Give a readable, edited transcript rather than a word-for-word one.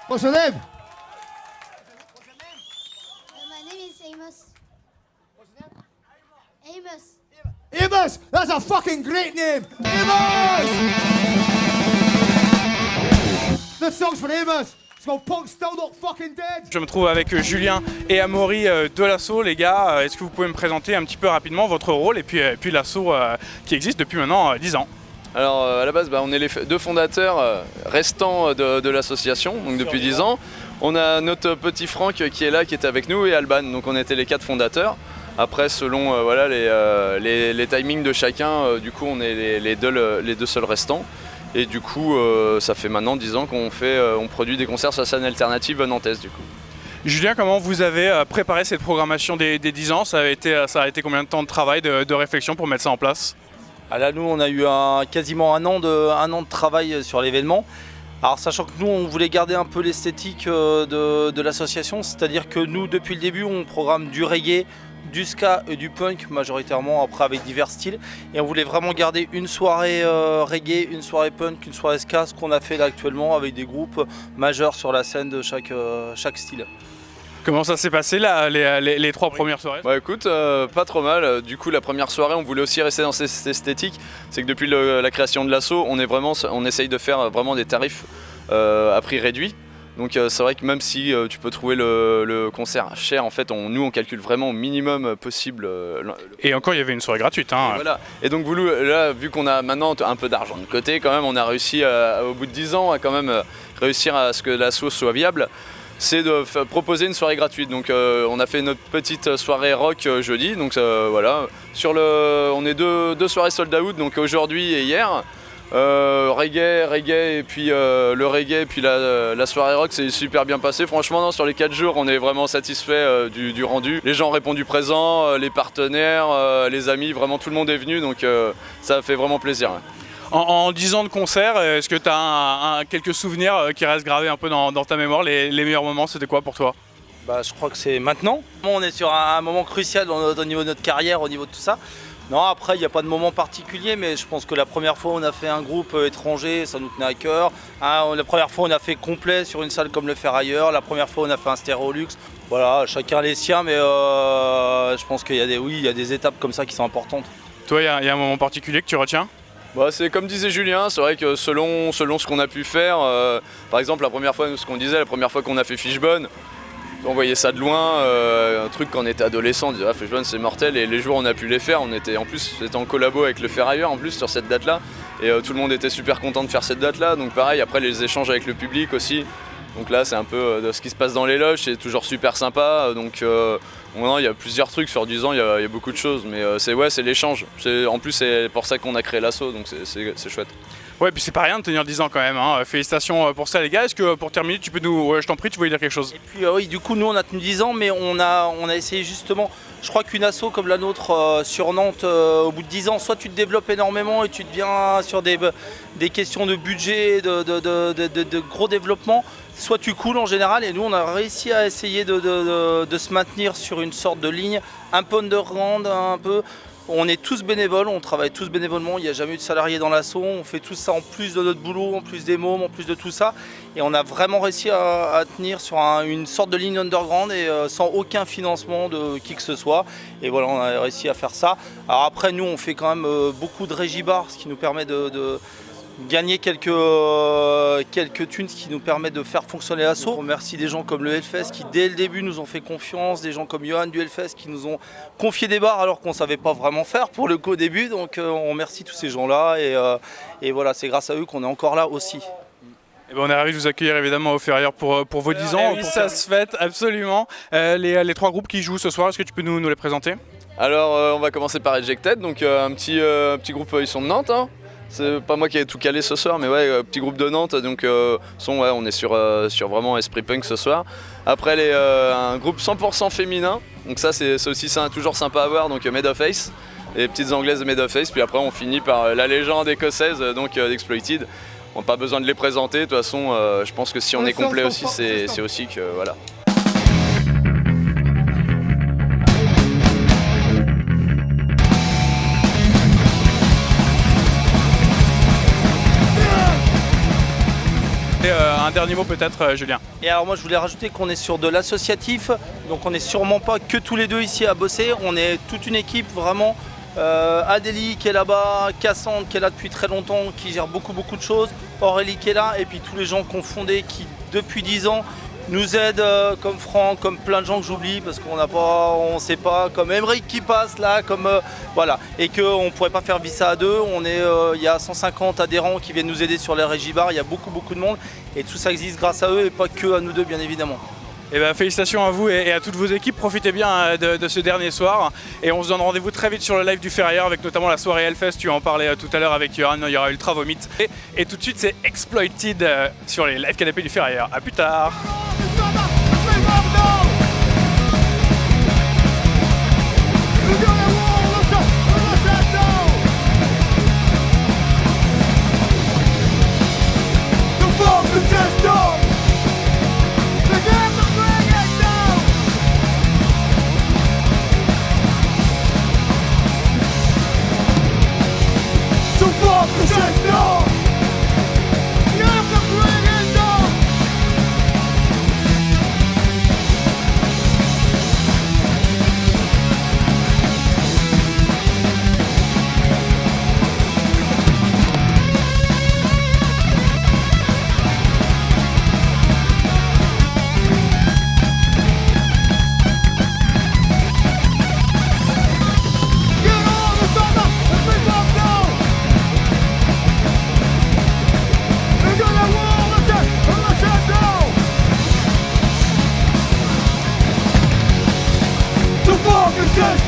What's your name? My name is Amos. What's your name? Amos. Amos! That's a fucking great name! Amos! This song's for Amos. It's called Punk Still Not Fucking Dead. Je me trouve avec Julien et Amaury de l'assaut. Les gars, est-ce que vous pouvez me présenter un petit peu rapidement votre rôle et puis l'assaut qui existe depuis maintenant 10 ans? Alors à la base, on est les deux fondateurs restants de l'association, donc depuis 10 ans. On a notre petit Franck qui est là, qui était avec nous, et Alban, donc on était les 4 fondateurs. Après, selon voilà, les timings de chacun, du coup on est les deux seuls restants. Et du coup, ça fait maintenant 10 ans qu'on produit des concerts sur la scène alternative nantaise du coup. Julien, comment vous avez préparé cette programmation des 10 ans? Ça a été combien de temps de travail, de réflexion pour mettre ça en place? Ah là, nous, on a eu quasiment un an de travail sur l'événement. Alors, sachant que nous, on voulait garder un peu l'esthétique de l'association, c'est-à-dire que nous, depuis le début, on programme du reggae, du ska et du punk majoritairement, après avec divers styles. Et on voulait vraiment garder une soirée reggae, une soirée punk, une soirée ska, ce qu'on a fait là actuellement avec des groupes majeurs sur la scène de chaque style. Comment ça s'est passé là, les 3 premières soirées? Bah écoute, pas trop mal. Du coup, la première soirée, on voulait aussi rester dans cette esthétique. C'est que depuis la création de l'assaut, on essaye de faire vraiment des tarifs à prix réduit. Donc c'est vrai que même si tu peux trouver le concert cher, en fait, nous on calcule vraiment au minimum possible. Et encore, il y avait une soirée gratuite. Hein. Et voilà. Et donc là, vu qu'on a maintenant un peu d'argent de côté, quand même, on a réussi au bout de 10 ans à quand même réussir à ce que l'assaut soit viable. C'est de proposer une soirée gratuite. Donc on a fait notre petite soirée rock jeudi. Donc voilà. On est deux soirées sold out, donc aujourd'hui et hier. Reggae et puis le reggae et puis la soirée rock, c'est super bien passé. Franchement, non, sur les 4 jours, on est vraiment satisfait du rendu. Les gens ont répondu présent, les partenaires, les amis, vraiment tout le monde est venu, donc ça fait vraiment plaisir. Ouais. En 10 ans de concert, est-ce que tu as quelques souvenirs qui restent gravés un peu dans ta mémoire? Les meilleurs moments, c'était quoi pour toi? Je crois que c'est maintenant. On est sur un moment crucial au niveau de notre carrière, au niveau de tout ça. Non, après, il n'y a pas de moment particulier, mais je pense que la première fois, on a fait un groupe étranger, ça nous tenait à cœur. La première fois, on a fait complet sur une salle comme le Ferrailleur. La première fois, on a fait un Stérolux. Voilà, chacun les siens, mais je pense qu'il y a des étapes comme ça qui sont importantes. Toi, il y a un moment particulier que tu retiens? C'est comme disait Julien, c'est vrai que selon ce qu'on a pu faire, par exemple la première fois qu'on a fait Fishbone, on voyait ça de loin, un truc quand on était adolescent, on disait Fishbone c'est mortel, et les jours où on a pu les faire, c'était en collabo avec le Ferrailleur en plus sur cette date là, et tout le monde était super content de faire cette date là, donc pareil après les échanges avec le public aussi, donc là c'est un peu de ce qui se passe dans les loges, c'est toujours super sympa, donc il y a plusieurs trucs sur 10 ans, il y a beaucoup de choses, mais c'est l'échange. En plus, c'est pour ça qu'on a créé l'assaut, donc c'est chouette. Ouais, puis c'est pas rien de tenir 10 ans quand même. Hein. Félicitations pour ça, les gars. Est-ce que pour terminer, tu peux nous. Ouais, je t'en prie, tu voulais dire quelque chose? Et puis, oui, du coup, nous, on a tenu 10 ans, mais on a essayé justement. Je crois qu'une asso comme la nôtre sur Nantes, au bout de 10 ans, soit tu te développes énormément et tu deviens sur des questions de budget, de gros développement, soit tu coules en général. Et nous, on a réussi à essayer de se maintenir sur une sorte de ligne un peu underground, un peu. On est tous bénévoles, on travaille tous bénévolement, il n'y a jamais eu de salariés dans l'asso, on fait tout ça en plus de notre boulot, en plus des mômes, en plus de tout ça. Et on a vraiment réussi à tenir sur une sorte de ligne underground et sans aucun financement de qui que ce soit. Et voilà, on a réussi à faire ça. Alors après, nous, on fait quand même beaucoup de régie-bar, ce qui nous permet de gagner quelques thunes, ce qui nous permet de faire fonctionner l'assaut. On remercie des gens comme le Hellfest qui dès le début nous ont fait confiance, des gens comme Johan du Hellfest qui nous ont confié des bars alors qu'on ne savait pas vraiment faire pour le coup au début. Donc on remercie tous ces gens-là et voilà, c'est grâce à eux qu'on est encore là aussi. Et on est ravis de vous accueillir évidemment au Ferrailleur pour vos 10 ans. Oui, ça se fête absolument. Les 3 groupes qui jouent ce soir, est-ce que tu peux nous les présenter? Alors on va commencer par Ejected, donc un petit groupe, ils sont de Nantes. Hein. C'est pas moi qui ai tout calé ce soir, mais ouais, petit groupe de Nantes, donc on est sur vraiment esprit punk ce soir. Après un groupe 100% féminin, donc ça c'est aussi toujours sympa à voir, donc Made of Ace, les petites anglaises de Made of Ace, puis après on finit par la légende écossaise, donc d'Exploited. On n'a pas besoin de les présenter, de toute façon je pense que si on est complet aussi, c'est aussi que voilà. un dernier mot peut-être, Julien. Et alors moi je voulais rajouter qu'on est sur de l'associatif, donc on n'est sûrement pas que tous les deux ici à bosser, on est toute une équipe vraiment. Adélie qui est là-bas, Cassandre qui est là depuis très longtemps, qui gère beaucoup de choses, Aurélie qui est là, et puis tous les gens qu'on fondé qui depuis 10 ans nous aident, comme Franck, comme plein de gens que j'oublie parce on sait pas, comme Emeric qui passe là, comme voilà, et qu'on ne pourrait pas faire vivre ça à deux. Il y a 150 adhérents qui viennent nous aider sur les régibars, il y a beaucoup de monde, et tout ça existe grâce à eux et pas que à nous deux bien évidemment. Et ben, félicitations à vous et à toutes vos équipes, profitez bien de ce dernier soir et on se donne rendez-vous très vite sur le live du Ferrailleur avec notamment la soirée Hellfest, tu en parlais tout à l'heure avec Johan, il y aura Ultra Vomit et tout de suite c'est Exploited sur les live canapés du Ferrailleur. A plus tard. Just